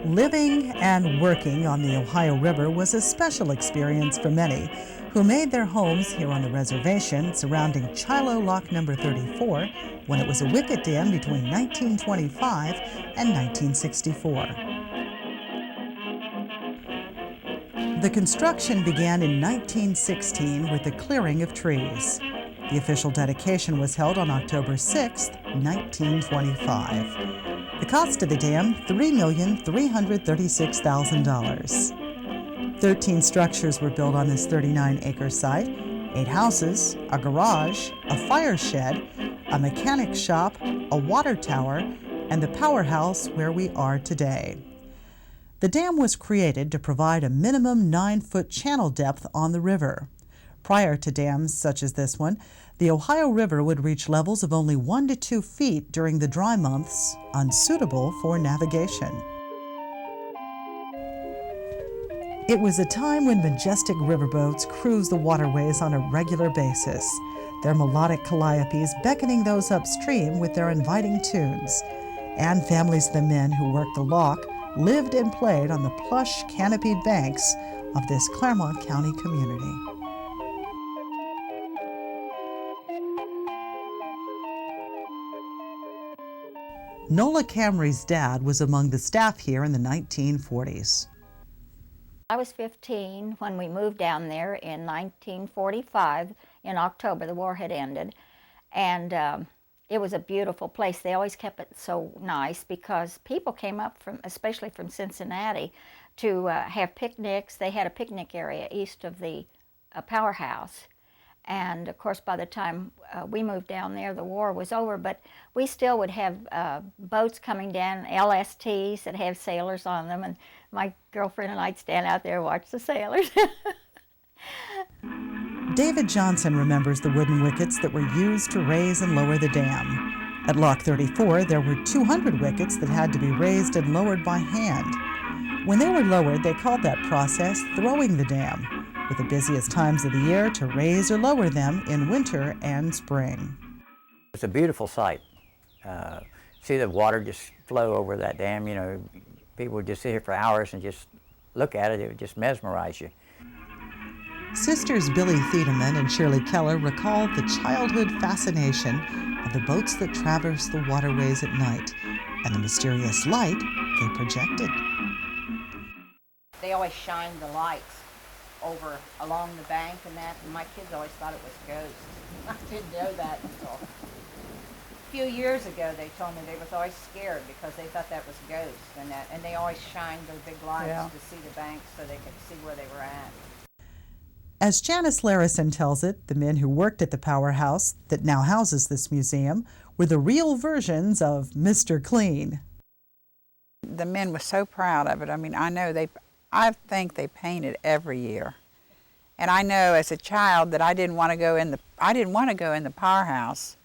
Living and working on the Ohio River was a special experience for many who made their homes here on the reservation surrounding Chilo Lock Number 34 when it was a wicket dam between 1925 and 1964. The construction began in 1916 with the clearing of trees. The official dedication was held on October 6, 1925. The cost of the dam, $3,336,000. 13 structures were built on this 39-acre site, 8 houses, a garage, a fire shed, a mechanic shop, a water tower, and the powerhouse where we are today. The dam was created to provide a minimum 9-foot channel depth on the river. Prior to dams such as this one, the Ohio River would reach levels of only 1 to 2 feet during the dry months, unsuitable for navigation. It was a time when majestic riverboats cruised the waterways on a regular basis, their melodic calliopes beckoning those upstream with their inviting tunes. And families of the men who worked the lock lived and played on the plush, canopied banks of this Clermont County community. Nola Camry's dad was among the staff here in the 1940s. I was 15 when we moved down there in 1945. In October, the war had ended, and it was a beautiful place. They always kept it so nice because people came up from, especially from Cincinnati, to have picnics. They had a picnic area east of the powerhouse. And of course, by the time we moved down there, the war was over, but we still would have boats coming down, LSTs that have sailors on them, and my girlfriend and I'd stand out there and watch the sailors. David Johnson remembers the wooden wickets that were used to raise and lower the dam. At Lock 34, there were 200 wickets that had to be raised and lowered by hand. When they were lowered, they called that process throwing the dam, with the busiest times of the year to raise or lower them in winter and spring. It's a beautiful sight. See the water just flow over that dam. You know, people would just sit here for hours and just look at it. It would just mesmerize you. Sisters Billy Thiedemann and Shirley Keller recall the childhood fascination of the boats that traverse the waterways at night and the mysterious light they projected. They always shined the lights over along the bank and that, and my kids always thought it was ghosts. I didn't know that until a few years ago. They told me they was always scared because they thought that was ghosts, and they always shined their big lights to see the bank so they could see where they were at. As Janice Larison tells it, the men who worked at the powerhouse that now houses this museum were the real versions of Mr. Clean. The men were so proud of it. I mean, I think they painted every year. And I know as a child that I didn't want to go in the powerhouse.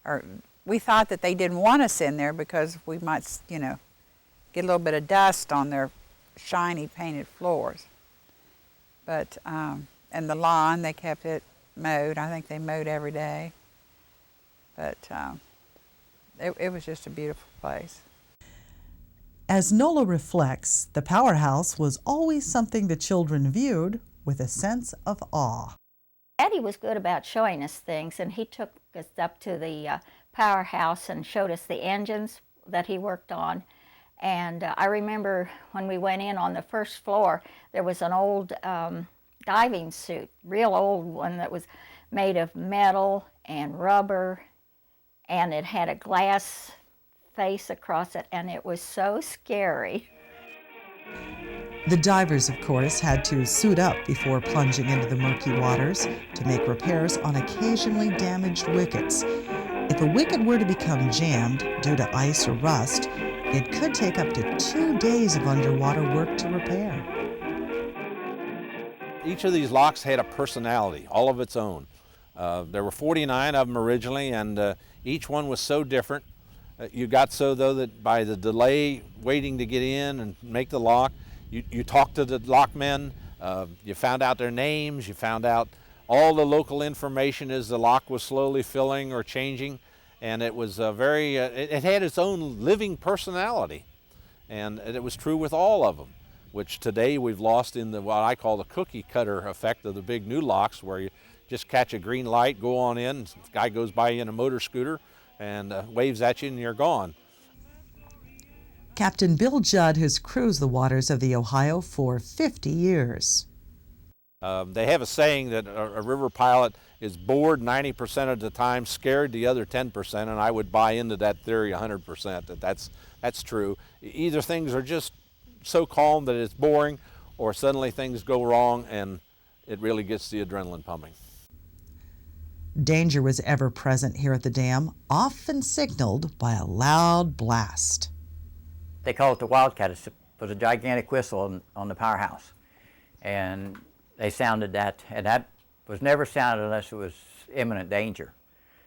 Or we thought that they didn't want us in there because we might, you know, get a little bit of dust on their shiny painted floors. But, and the lawn, they kept it mowed. I think they mowed every day. But it was just a beautiful place. As Nola reflects, the powerhouse was always something the children viewed with a sense of awe. Daddy was good about showing us things, and he took us up to the powerhouse and showed us the engines that he worked on. And I remember when we went in on the first floor, there was an old diving suit, real old one that was made of metal and rubber, and it had a glass face across it, and it was so scary. The divers, of course, had to suit up before plunging into the murky waters to make repairs on occasionally damaged wickets. If a wicket were to become jammed due to ice or rust, it could take up to 2 days of underwater work to repair. Each of these locks had a personality, all of its own. There were 49 of them originally, and each one was so different. You got so, though, that by the delay waiting to get in and make the lock, you talked to the lockmen, you found out their names, you found out all the local information as the lock was slowly filling or changing, and it was it had its own living personality, and it was true with all of them, which today we've lost in what I call the cookie cutter effect of the big new locks, where you just catch a green light, go on in, the guy goes by in a motor scooter and waves at you and you're gone. Captain Bill Judd has cruised the waters of the Ohio for 50 years. They have a saying that a river pilot is bored 90% of the time, scared the other 10%, and I would buy into that theory 100%, that's true. Either things are just so calm that it's boring, or suddenly things go wrong and it really gets the adrenaline pumping. Danger was ever present here at the dam, often signaled by a loud blast. They call it the Wildcat. It was a gigantic whistle on the powerhouse. And they sounded that, and that was never sounded unless it was imminent danger.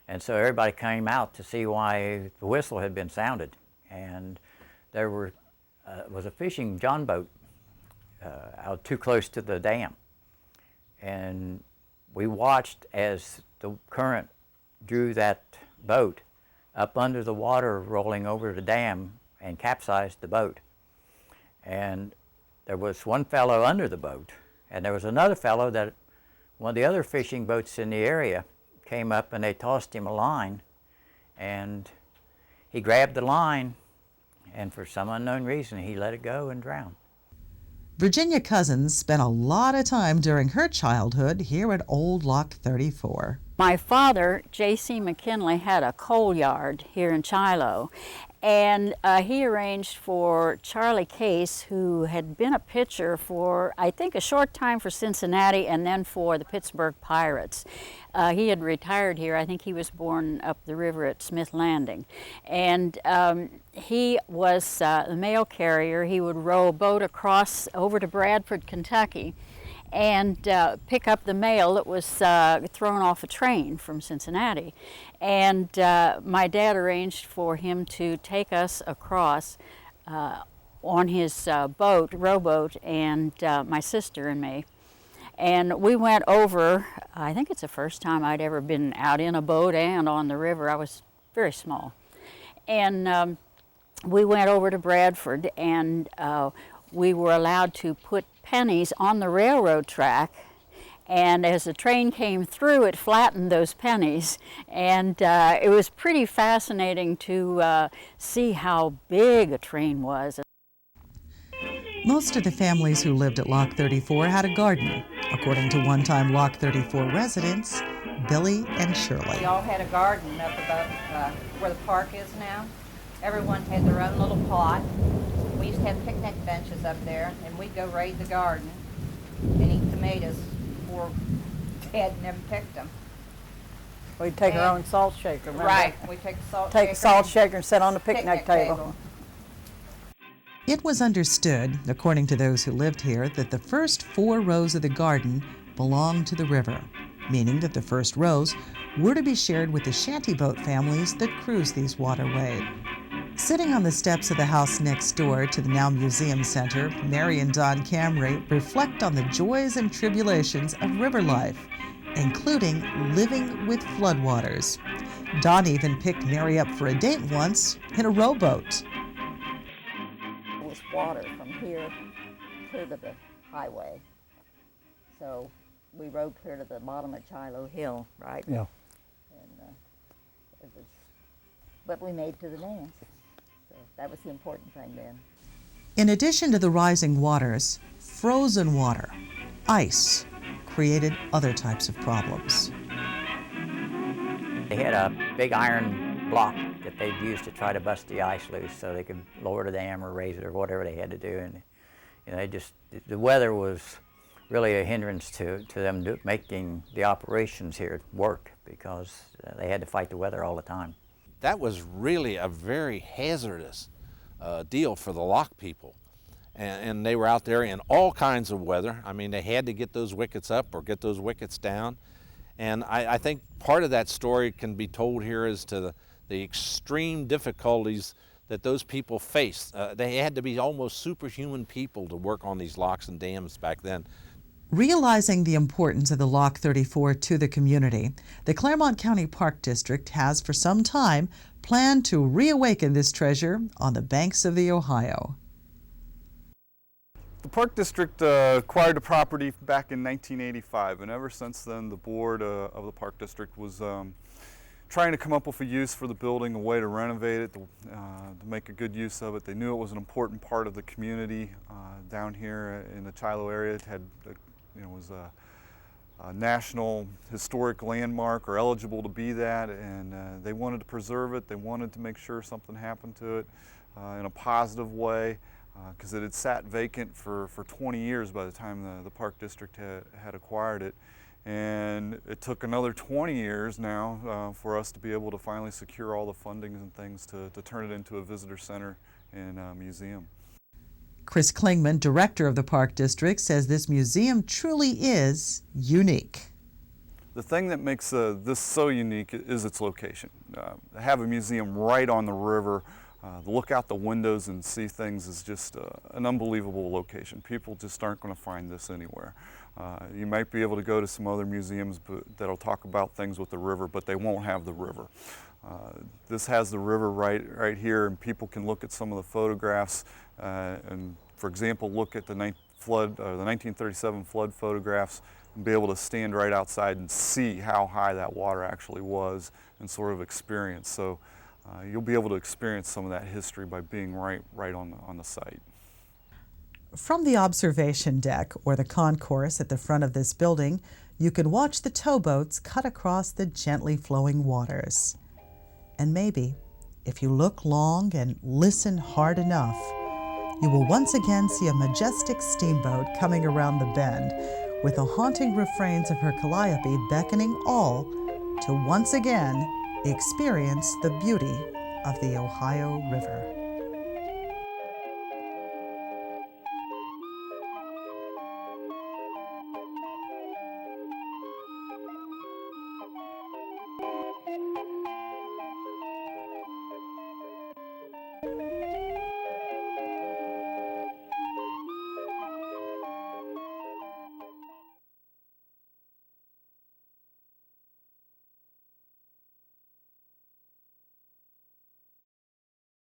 And so everybody came out to see why the whistle had been sounded. And there was a fishing john boat out too close to the dam. And we watched as the current drew that boat up under the water rolling over the dam and capsized the boat. And there was one fellow under the boat, and there was another fellow that one of the other fishing boats in the area came up and they tossed him a line, and he grabbed the line, and for some unknown reason he let it go and drowned. Virginia Cousins spent a lot of time during her childhood here at Old Lock 34. My father, J.C. McKinley, had a coal yard here in Shiloh, and he arranged for Charlie Case, who had been a pitcher for, I think, a short time for Cincinnati and then for the Pittsburgh Pirates. He had retired here. I think he was born up the river at Smith Landing. And he was the mail carrier. He would row a boat across over to Bradford, Kentucky, and pick up the mail that was thrown off a train from Cincinnati. And my dad arranged for him to take us across on his boat, rowboat, and my sister and me. And we went over, I think it's the first time I'd ever been out in a boat and on the river. I was very small. And we went over to Bradford, and we were allowed to put pennies on the railroad track, and as the train came through, it flattened those pennies, and it was pretty fascinating to see how big a train was. Most of the families who lived at Lock 34 had a garden, according to one-time Lock 34 residents, Billy and Shirley. We all had a garden up above where the park is now. Everyone had their own little plot. We used to have picnic benches up there, and we'd go raid the garden and eat tomatoes before Dad never picked them. We'd take our own salt shaker, remember? Right, we'd take the salt Take shaker. the salt shaker and sit on the picnic table. It was understood, according to those who lived here, that the first 4 rows of the garden belonged to the river, meaning that the first rows were to be shared with the shantyboat families that cruised these waterways. Sitting on the steps of the house next door to the now museum center, Mary and Don Camry reflect on the joys and tribulations of river life, including living with floodwaters. Don even picked Mary up for a date once in a rowboat. It was water from here clear to the highway. So we rode clear to the bottom of Shiloh Hill, right? Yeah. And but we made to the dance. So that was the important thing then. In addition to the rising waters, frozen water, ice, created other types of problems. They had a big iron block that they'd use to try to bust the ice loose so they could lower the dam or raise it or whatever they had to do. And the weather was really a hindrance to them making the operations here work, because they had to fight the weather all the time. That was really a very hazardous deal for the lock people. And they were out there in all kinds of weather. I mean, they had to get those wickets up or get those wickets down. And I think part of that story can be told here as to the extreme difficulties that those people faced. They had to be almost superhuman people to work on these locks and dams back then. Realizing the importance of the Lock 34 to the community, the Clermont County Park District has for some time planned to reawaken this treasure on the banks of the Ohio. The Park District acquired the property back in 1985, and ever since then the board of the Park District was trying to come up with a use for the building, a way to renovate it, to make a good use of it. They knew it was an important part of the community down here in the Chilo area. It had, was a national historic landmark, or eligible to be that, and they wanted to preserve it. They wanted to make sure something happened to it in a positive way, because it had sat vacant for 20 years by the time the Park District had acquired it. And it took another 20 years now for us to be able to finally secure all the fundings and things to turn it into a visitor center and museum. Chris Klingman, director of the Park District, says this museum truly is unique. The thing that makes this so unique is its location. To have a museum right on the river, to look out the windows and see things is just an unbelievable location. People just aren't going to find this anywhere. You might be able to go to some other museums that'll talk about things with the river, but they won't have the river. This has the river right here, and people can look at some of the photographs and, for example, look at the 1937 flood photographs and be able to stand right outside and see how high that water actually was and sort of experience. So you'll be able to experience some of that history by being right on the site. From the observation deck or the concourse at the front of this building, you can watch the towboats cut across the gently flowing waters. And maybe, if you look long and listen hard enough, you will once again see a majestic steamboat coming around the bend, with the haunting refrains of her calliope beckoning all to once again experience the beauty of the Ohio River.